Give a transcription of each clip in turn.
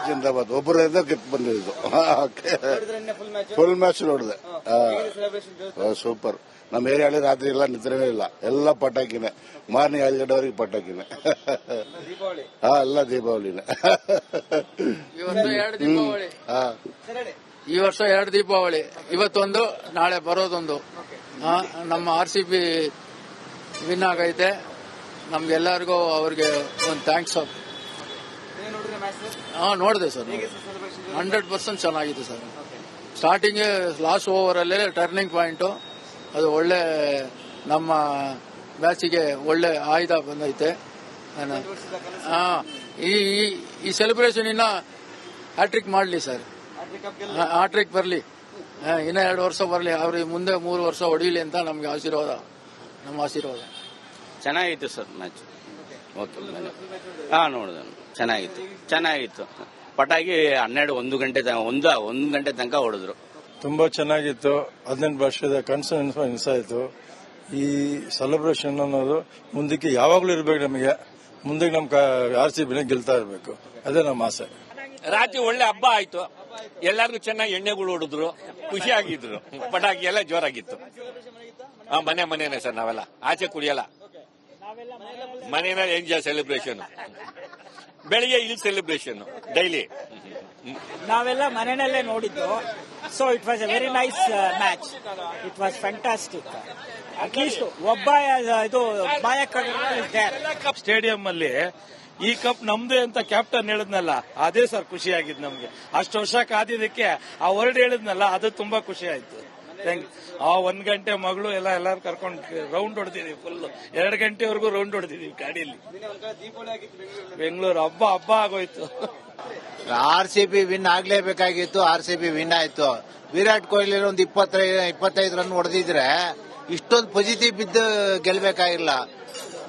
ಜಿಂದಾಬಾದ್ ಒಬ್ಬರಿಂದ ಗೆದ್ದು ಬಂದಿದ್ದು ಫುಲ್ ಮ್ಯಾಚ್ ನೋಡಿದೆ. ಸೂಪರ್. ನಮ್ಮ ಏರಿಯಾಳಿ ರಾತ್ರಿ ಎಲ್ಲ ನಿದ್ರೆನೇ ಇಲ್ಲ, ಎಲ್ಲ ಪಟಾಕಿನೇ. ಮಾರ್ನಿಂಗ್ 5 ಗಂಟೆವರೆಗೆ ಪಟಾಕಿನೇ. ಎಲ್ಲ ದೀಪಾವಳಿನೇ. ಈ ವರ್ಷ 2 ದೀಪಾವಳಿ, ಇವತ್ತೊಂದು ನಾಳೆ ಬರೋದೊಂದು. ನಮ್ಮ RCB ವಿನ್ ಆಗೈತೆ. ನಮ್ಗೆಲ್ಲರಿಗೂ ಅವ್ರಿಗೆ ಒಂದು ಥ್ಯಾಂಕ್ಸ್. ನೋಡಿದೆ ಸರ್, 100% ಚೆನ್ನಾಗಿದೆ ಸರ್. ಸ್ಟಾರ್ಟಿಂಗ್ ಲಾಸ್ಟ್ ಓವರ್ ಅಲ್ಲೇ ಟರ್ನಿಂಗ್ ಪಾಯಿಂಟ್, ಅದು ಒಳ್ಳೆ ನಮ್ಮ ಮ್ಯಾಚಿಗೆ ಒಳ್ಳೆ ಆಯುಧ ಬಂದೈತೆ. ಈ ಸೆಲೆಬ್ರೇಷನ್ ಇನ್ನ ಹ್ಯಾಟ್ರಿಕ್ ಮಾಡಲಿ ಸರ್, ಹ್ಯಾಟ್ರಿಕ್ ಬರಲಿ, ಇನ್ನ 2 ವರ್ಷ ಬರಲಿ, ಅವ್ರಿಗೆ ಮುಂದೆ 3 ವರ್ಷ ಹೊಡೀಲಿ ಅಂತ ನಮ್ಗೆ ಆಶೀರ್ವಾದ, ನಮ್ಮ ಆಶೀರ್ವಾದ. ಚೆನ್ನಾಗಿತ್ತು ಸರ್ ಮ್ಯಾಚ್. ಓಕೆ, ನೋಡಿದೆ, ಚೆನ್ನಾಗಿತ್ತು. ಪಟಾಕಿ 1 ಗಂಟೆ ತನಕ ಹೊಡೆದ್ರು. ತುಂಬಾ ಚೆನ್ನಾಗಿತ್ತು. 18 ವರ್ಷದ ಕನಸು ನೆನಸಾಯಿತು. ಈ ಸೆಲೆಬ್ರೇಷನ್ ಅನ್ನೋದು ಮುಂದಕ್ಕೆ ಯಾವಾಗ್ಲೂ ಇರಬೇಕು. ನಮಗೆ ಮುಂದೆ ನಮ್ RCB ಗೆಲ್ತಾ ಇರಬೇಕು, ಅದೇ ನಮ್ಮ ಆಸೆ. ರಾತ್ರಿ ಒಳ್ಳೆ ಹಬ್ಬ ಆಯ್ತು, ಎಲ್ಲರಿಗೂ ಚೆನ್ನಾಗಿ ಎಣ್ಣೆಗಳು ಹೊಡೆದ್ರು, ಖುಷಿಯಾಗಿದ್ರು. ಪಟಾಕಿ ಎಲ್ಲ ಜೋರಾಗಿತ್ತು. ಮನೆನೇ ಸರ್, ನಾವೆಲ್ಲ ಆಚೆ ಕುಡಿಯಲ್ಲ, ಮನೆಯಲ್ಲಿ ಎಂಜಾಯ್ ಸೆಲೆಬ್ರೇಷನ್. ಬೆಳಿಗ್ಗೆ ಇಲ್ಲಿ ಸೆಲೆಬ್ರೇಷನ್ ಡೈಲಿ. ನಾವೆಲ್ಲ ಮನೆಯಲ್ಲೇ ನೋಡಿದ್ದು. So it was A very nice match. It was fantastic. At least ಒಬ್ಬ ಇದು ಸ್ಟೇಡಿಯಂ ಅಲ್ಲಿ ಈ ಕಪ್ ನಮ್ದೇ ಅಂತ ಕ್ಯಾಪ್ಟನ್ ಹೇಳಿದ್ನಲ್ಲ, ಅದೇ ಸರ್ ಖುಷಿಯಾಗಿದ್ದು ನಮ್ಗೆ. ಅಷ್ಟು ವರ್ಷ ಕಾದಿದ್ದಕ್ಕೆ ಆ ವರ್ಡ್ ಹೇಳಿದ್ನಲ್ಲ, ಅದು ತುಂಬಾ ಖುಷಿ ಆಯ್ತು. ಆ 1 ಗಂಟೆ ಮಗಳು ಎಲ್ಲಾರು ಕರ್ಕೊಂಡು ರೌಂಡ್ ಹೊಡೆದಿದೀವಿ. ಫುಲ್ 2 ಗಂಟೆವರೆಗೂ ರೌಂಡ್ ಹೊಡೆದಿದೀವಿ ಗಾಡಿಯಲ್ಲಿ. ಬೆಂಗಳೂರು ಹಬ್ಬ ಆಗೋಯ್ತು. RCB ವಿನ್ ಆಗ್ಲೇಬೇಕಾಗಿತ್ತು. RCB ವಿನ್ ಆಯ್ತು. ವಿರಾಟ್ ಕೊಹ್ಲಿ ಒಂದು 25 ರನ್ ಹೊಡೆದಿದ್ರೆ ಇಷ್ಟೊಂದು ಪಾಸಿಟಿವ್ ಬಿದ್ದು ಗೆಲ್ಬೇಕಾಗಿಲ್ಲ.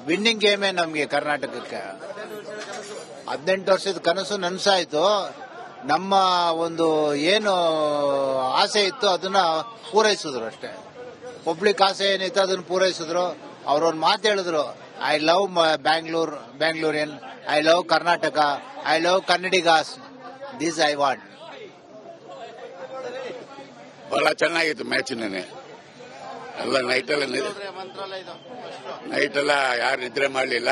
ವಿನ್ನಿಂಗ್ ಗೇಮೇ ನಮ್ಗೆ ಕರ್ನಾಟಕಕ್ಕೆ. 18 ವರ್ಷದ ಕನಸು ನನಸಾಯ್ತು. ನಮ್ಮ ಒಂದು ಏನು ಆಸೆ ಇತ್ತು ಅದನ್ನ ಪೂರೈಸಿದ್ರು ಅಷ್ಟೇ. ಪಬ್ಲಿಕ್ ಆಸೆ ಏನಿತ್ತು ಅದನ್ನ ಪೂರೈಸಿದ್ರು. ಅವ್ರೊಂದು ಮಾತು ಹೇಳಿದ್ರು, I love ಬ್ಯಾಂಗ್ಳೂರಿಯನ್, I love Karnataka, I love Kannadigas, this I want. ಬಹಳ ಚೆನ್ನಾಗಿತ್ತು ಮ್ಯಾಚಿನೇ. ಎಲ್ಲ ನೈಟೆಲ್ಲ ಯಾರು ನಿದ್ರೆ ಮಾಡಲಿಲ್ಲ.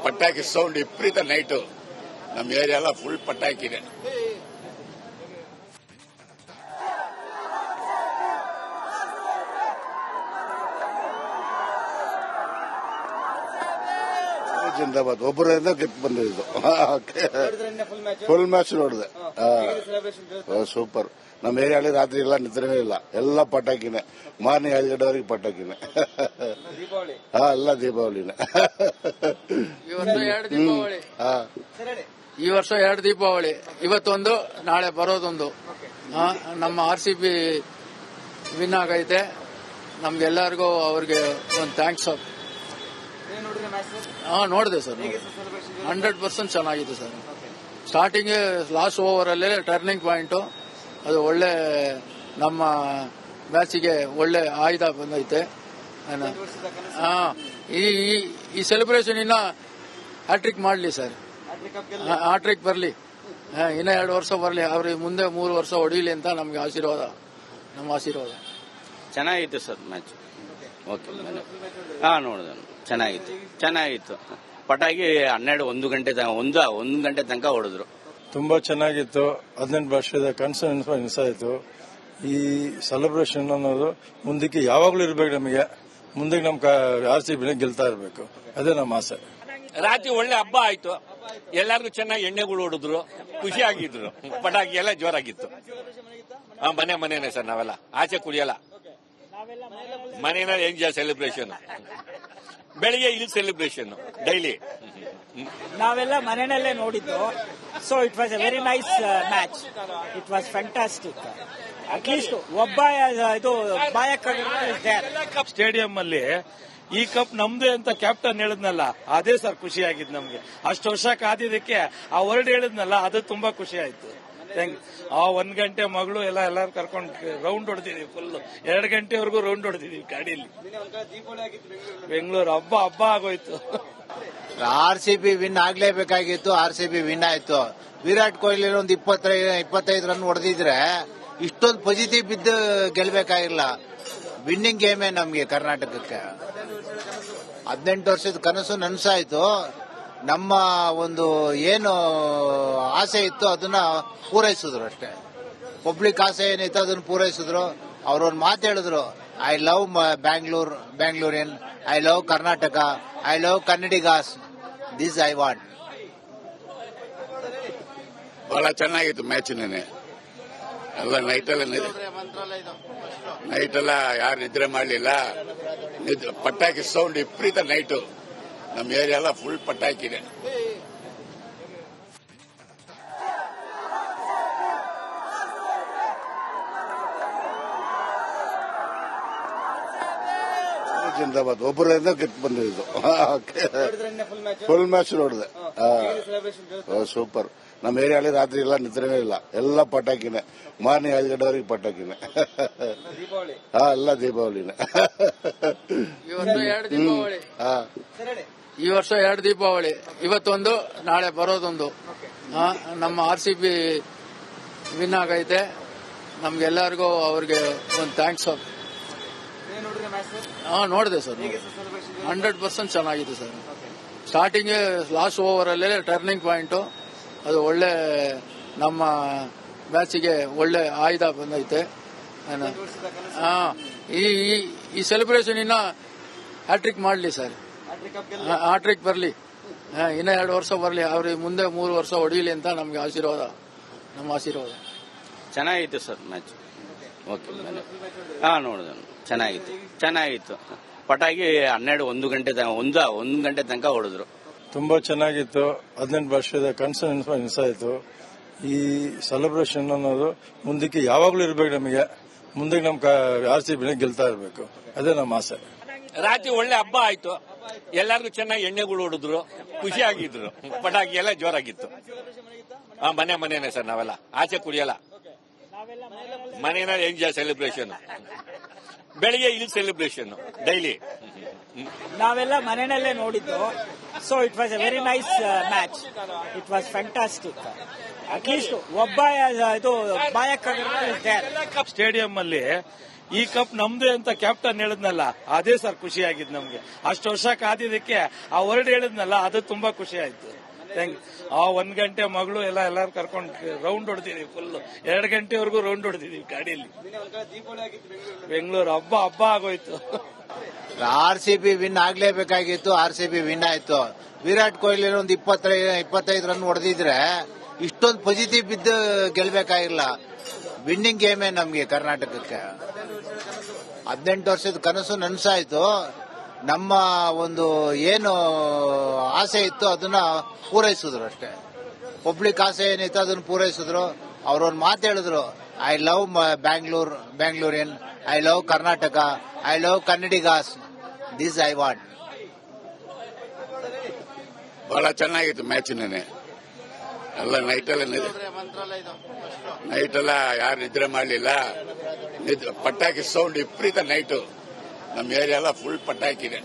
ಪಟಾಕಿ ಸೌಂಡ್ ವಿಪರೀತ ನೈಟು. ನಮ್ಮ ಏರಿಯಾ ಎಲ್ಲ ಫುಲ್ ಪಟಾಕಿದೆ. ಜಿಂದಾಬಾದ್ ಒಬ್ಬರಿಂದ ಗೆದ್ದು ಬಂದಿದ್ದು. ಫುಲ್ ಮ್ಯಾಚ್ ನೋಡಿದೆ. ಸೂಪರ್. ನಮ್ಮ ಏರಿಯಾಳಿ ರಾತ್ರಿ ಎಲ್ಲ ನಿದ್ರೆನೇ ಇಲ್ಲ, ಎಲ್ಲ ಪಟಾಕಿನೇ. ಮಾರ್ನಿಂಗ್ 5 ಗಂಟೆವರೆಗೆ ಪಟಾಕಿನೇ. ಎಲ್ಲ ದೀಪಾವಳಿನೇ. ಈ ವರ್ಷ 2 ದೀಪಾವಳಿ, ಇವತ್ತೊಂದು ನಾಳೆ ಬರೋದೊಂದು. ನಮ್ಮ RCB ವಿನ್ ಆಗೈತೆ. ನಮ್ಗೆಲ್ಲರಿಗೂ ಅವ್ರಿಗೆ ಒಂದು ಥ್ಯಾಂಕ್ಸ್. ನೋಡಿದೆ ಸರ್, 100% ಚೆನ್ನಾಗಿದೆ ಸರ್. ಸ್ಟಾರ್ಟಿಂಗ್ ಲಾಸ್ಟ್ ಓವರ್ ಅಲ್ಲೇ ಟರ್ನಿಂಗ್ ಪಾಯಿಂಟ್, ಅದು ಒಳ್ಳೆ ನಮ್ಮ ಮ್ಯಾಚಿಗೆ ಒಳ್ಳೆ ಆಯುಧ ಬಂದೈತೆ. ಈ ಸೆಲೆಬ್ರೇಷನ್ ಇನ್ನ ಹ್ಯಾಟ್ರಿಕ್ ಮಾಡಲಿ ಸರ್, ಹ್ಯಾಟ್ರಿಕ್ ಬರಲಿ, ಇನ್ನ 2 ವರ್ಷ ಬರಲಿ, ಅವ್ರಿಗೆ ಮುಂದೆ 3 ವರ್ಷ ಹೊಡೀಲಿ ಅಂತ ನಮ್ಗೆ ಆಶೀರ್ವಾದ, ನಮ್ಮ ಆಶೀರ್ವಾದ. ಚೆನ್ನಾಗಿತ್ತು ಸರ್ ಮ್ಯಾಚ್. ಓಕೆ, ನೋಡಿದೆ, ಚೆನ್ನಾಗಿತ್ತು. ಪಟಾಕಿ 1 ಗಂಟೆ ತನಕ ಹೊಡೆದ್ರು. ತುಂಬಾ ಚೆನ್ನಾಗಿತ್ತು. 18 ವರ್ಷದ ಕನಸು ನೆನಸಾಯಿತು. ಈ ಸೆಲೆಬ್ರೇಷನ್ ಅನ್ನೋದು ಮುಂದಕ್ಕೆ ಯಾವಾಗ್ಲೂ ಇರಬೇಕು. ನಮಗೆ ಮುಂದೆ ನಮ್ RCB ಗೆಲ್ತಾ ಇರಬೇಕು, ಅದೇ ನಮ್ಮ ಆಸೆ. ರಾತ್ರಿ ಒಳ್ಳೆ ಹಬ್ಬ ಆಯ್ತು, ಎಲ್ಲರಿಗೂ ಚೆನ್ನಾಗಿ ಎಣ್ಣೆಗಳು ಹೊಡೆದ್ರು, ಖುಷಿಯಾಗಿದ್ರು. ಪಟಾಕಿ ಎಲ್ಲ ಜೋರಾಗಿತ್ತು. ಮನೆನೇ ಸರ್, ನಾವೆಲ್ಲ ಆಚೆ ಕುಡಿಯಲ್ಲ, ಮನೆಯಲ್ಲಿ ಎಂಜಾಯ್ ಸೆಲೆಬ್ರೇಷನ್. ಬೆಳಿಗ್ಗೆ ಇಲ್ಲಿ ಸೆಲೆಬ್ರೇಷನ್ ಡೈಲಿ. ನಾವೆಲ್ಲ ಮನೆಯಲ್ಲೇ ನೋಡಿದ್ದು. So it was A very nice match. It was fantastic. At least ಒಬ್ಬ ಇದು ಸ್ಟೇಡಿಯಂ ಅಲ್ಲಿ ಈ ಕಪ್ ನಮ್ದೇ ಅಂತ ಕ್ಯಾಪ್ಟನ್ ಹೇಳಿದ್ನಲ್ಲ, ಅದೇ ಸರ್ ಖುಷಿಯಾಗಿದ್ದು ನಮ್ಗೆ. ಅಷ್ಟು ವರ್ಷ ಕಾದಿದ್ದಕ್ಕೆ ಆ ವರ್ಡ್ ಹೇಳಿದ್ನಲ್ಲ, ಅದು ತುಂಬಾ ಖುಷಿ ಆಯ್ತು. Thank you. ಆ 1 ಗಂಟೆ ಮಗಳು ಎಲ್ಲಾರು ಕರ್ಕೊಂಡು ರೌಂಡ್ ಹೊಡೆದಿದೀವಿ. ಫುಲ್ 2 ಗಂಟೆವರೆಗೂ ರೌಂಡ್ ಹೊಡೆದಿದೀವಿ ಗಾಡಿಯಲ್ಲಿ. ಬೆಂಗಳೂರು ಹಬ್ಬ ಆಗೋಯ್ತು. RCB ವಿನ್ ಆಗ್ಲೇಬೇಕಾಗಿತ್ತು. RCB ವಿನ್ ಆಯ್ತು. ವಿರಾಟ್ ಕೊಹ್ಲಿ ಒಂದು 25 ರನ್ ಹೊಡೆದಿದ್ರೆ ಇಷ್ಟೊಂದು ಪಾಸಿಟಿವ್ ಬಿದ್ದು ಗೆಲ್ಬೇಕಾಗಿಲ್ಲ. ವಿನ್ನಿಂಗ್ ಗೇಮೇ ನಮ್ಗೆ ಕರ್ನಾಟಕಕ್ಕೆ. 18 ವರ್ಷದ ಕನಸು ನನಸಾಯ್ತು. ನಮ್ಮ ಒಂದು ಏನು ಆಸೆ ಇತ್ತು ಅದನ್ನ ಪೂರೈಸಿದ್ರು ಅಷ್ಟೇ. ಪಬ್ಲಿಕ್ ಆಸೆ ಏನಿತ್ತು ಅದನ್ನ ಪೂರೈಸಿದ್ರು. ಅವ್ರೊಂದು ಮಾತು ಹೇಳಿದ್ರು, I love ಬ್ಯಾಂಗ್ಳೂರಿಯನ್, I love Karnataka, I love Kannadigas, this I want. ಬಹಳ ಚೆನ್ನಾಗಿತ್ತು ಮ್ಯಾಚ್. ನೆನೆ ಎಲ್ಲ ನೈಟೆಲ್ಲ ಯಾರು ನಿದ್ರೆ ಮಾಡಲಿಲ್ಲ. ಪಟಾಕಿ ಸೌಂಡ್ ವಿಪರೀತ ನೈಟು. ನಮ್ಮ ಏರಿಯಾ ಎಲ್ಲ ಫುಲ್ ಪಟಾಕಿದೆ. ಜಿಂದಾಬಾದ್. ಒಬ್ಬರಿಂದ ಗೆದ್ದು ಬಂದಿದ್ದು. ಫುಲ್ ಮ್ಯಾಚ್ ನೋಡಿದೆ. ಸೂಪರ್. ನಮ್ಮ ಏರಿಯಾಲಿ ರಾತ್ರಿ ಎಲ್ಲ ನಿದ್ರೆನೇ ಇಲ್ಲ. ಎಲ್ಲ ಪಟಾಕಿನೇ. ಮಾರ್ನಿಂಗ್ 5 ಗಂಟೆವರೆಗೆ ಪಟಾಕಿನೇ. ಎಲ್ಲ ದೀಪಾವಳಿನೇ. ಈ ವರ್ಷ 2 ದೀಪಾವಳಿ. ಇವತ್ತೊಂದು, ನಾಳೆ ಬರೋದೊಂದು. ನಮ್ಮ RCB ವಿನ್ ಆಗೈತೆ. ನಮ್ಗೆಲ್ಲರಿಗೂ ಅವ್ರಿಗೆ ಒಂದು ಥ್ಯಾಂಕ್ಸ್. ನೋಡಿದೆ ಸರ್. 100% ಚೆನ್ನಾಗಿದೆ ಸರ್. ಸ್ಟಾರ್ಟಿಂಗ್ ಲಾಸ್ಟ್ ಓವರ್ ಅಲ್ಲೇ ಟರ್ನಿಂಗ್ ಪಾಯಿಂಟ್. ಅದು ಒಳ್ಳೆ ನಮ್ಮ ಮ್ಯಾಚಿಗೆ ಒಳ್ಳೆ ಆಯುಧ ಬಂದೈತೆ. ಈ ಸೆಲೆಬ್ರೇಷನ್ ಇನ್ನ ಹ್ಯಾಟ್ರಿಕ್ ಮಾಡಲಿ ಸರ್. ಹ್ಯಾಟ್ರಿಕ್ ಬರಲಿ. ಇನ್ನ 2 ವರ್ಷ ಬರಲಿ. ಅವ್ರಿಗೆ ಮುಂದೆ 3 ವರ್ಷ ಹೊಡೀಲಿ ಅಂತ ನಮ್ಗೆ ಆಶೀರ್ವಾದ. ನಮ್ಮ ಆಶೀರ್ವಾದ. ಚೆನ್ನಾಗಿತ್ತು ಸರ್ ಮ್ಯಾಚ್. ಓಕೆ. ನೋಡಿದೆ. ಚೆನ್ನಾಗಿತ್ತು. ಪಟಾಕಿ 1 ಗಂಟೆ ತನಕ ಹೊಡೆದ್ರು. ತುಂಬಾ ಚೆನ್ನಾಗಿತ್ತು. 18 ವರ್ಷದ ಕನಸು ನೆನಸಾಯಿತು. ಈ ಸೆಲೆಬ್ರೇಷನ್ ಅನ್ನೋದು ಮುಂದಕ್ಕೆ ಯಾವಾಗ್ಲೂ ಇರ್ಬೇಕು. ನಮಗೆ ಮುಂದಕ್ಕೆ ನಮ್ಮ RCB ಗೆಲ್ತಾ ಇರಬೇಕು. ಅದೇ ನಮ್ಮ ಆಸೆ. ರಾತ್ರಿ ಒಳ್ಳೆ ಹಬ್ಬ ಆಯ್ತು. ಎಲ್ಲಾರ್ಗು ಚೆನ್ನಾಗಿ ಎಣ್ಣೆಗಳು ಹೊಡೆದ್ರು, ಖುಷಿಯಾಗಿದ್ರು. ಪಟಾಕಿ ಎಲ್ಲ ಜೋರಾಗಿತ್ತು. ಮನೆನೇ ಸರ್. ನಾವೆಲ್ಲ ಆಚೆ ಕುಡಿಯಲ್ಲ. ಮನೆಯಲ್ಲಿ ಎಂಜಾಯ್ ಸೆಲೆಬ್ರೇಷನ್. ಬೆಳಿಗ್ಗೆ ಇಲ್ಲಿ ಸೆಲೆಬ್ರೇಷನ್ ಡೈಲಿ. ನಾವೆಲ್ಲ ಮನೆಯಲ್ಲೇ ನೋಡಿದ್ದು. So it was A very nice match. It was fantastic. At least ಒಬ್ಬ ಇದು ಸ್ಟೇಡಿಯಂ ಅಲ್ಲಿ ಈ ಕಪ್ ನಮ್ದೇ ಅಂತ ಕ್ಯಾಪ್ಟನ್ ಹೇಳಿದ್ನಲ್ಲ, ಅದೇ ಸರ್ ಖುಷಿ ಆಗಿದ್ ನಮ್ಗೆ. ಅಷ್ಟು ವರ್ಷ ಕಾದಿದ್ದಕ್ಕೆ ಆ ವರ್ಡ್ ಹೇಳಿದ್ನಲ್ಲ, ಅದು ತುಂಬಾ ಖುಷಿ ಆಯ್ತು. Thank you. ಆ 1 ಗಂಟೆ ಮಗಳು ಎಲ್ಲಾರು ಕರ್ಕೊಂಡು ರೌಂಡ್ ಹೊಡೆದಿದೀವಿ. ಫುಲ್ 2 ಗಂಟೆವರೆಗೂ ರೌಂಡ್ ಹೊಡೆದಿದೀವಿ ಗಾಡಿಯಲ್ಲಿ. ಬೆಂಗಳೂರು ಹಬ್ಬ ಆಗೋಯ್ತು. RCB ವಿನ್ ಆಗ್ಲೇಬೇಕಾಗಿತ್ತು. RCB ವಿನ್ ಆಯ್ತು. ವಿರಾಟ್ ಕೊಹ್ಲಿ ಒಂದು 25 ರನ್ ಹೊಡೆದಿದ್ರೆ ಇಷ್ಟೊಂದು ಪಾಸಿಟಿವ್ ಬಿದ್ದು ಗೆಲ್ಬೇಕಾಗಿಲ್ಲ. ವಿನ್ನಿಂಗ್ ಗೇಮೇ ನಮ್ಗೆ ಕರ್ನಾಟಕಕ್ಕೆ. 18 ವರ್ಷದ ಕನಸು ನನಸಾಯ್ತು. ನಮ್ಮ ಒಂದು ಏನು ಆಸೆ ಇತ್ತು ಅದನ್ನ ಪೂರೈಸಿದ್ರು ಅಷ್ಟೇ. ಪಬ್ಲಿಕ್ ಆಸೆ ಏನಿತ್ತು ಅದನ್ನ ಪೂರೈಸಿದ್ರು. ಅವ್ರೊಂದು ಮಾತು ಹೇಳಿದ್ರು, I love ಬ್ಯಾಂಗ್ಳೂರಿಯನ್, I love Karnataka, I love Kannadigas, this I want. ಬಹಳ ಚೆನ್ನಾಗಿತ್ತು ಮ್ಯಾಚ್. ನೆನೆ ಎಲ್ಲ ನೈಟೆಲ್ಲ ಯಾರು ನಿದ್ರೆ ಮಾಡಲಿಲ್ಲ. ಪಟಾಕಿ ಸೌಂಡ್ ವಿಪರೀತ ನೈಟು. ನಮ್ಮ ಏರಿಯಾ ಎಲ್ಲ ಫುಲ್ ಪಟಾಕಿದೆ.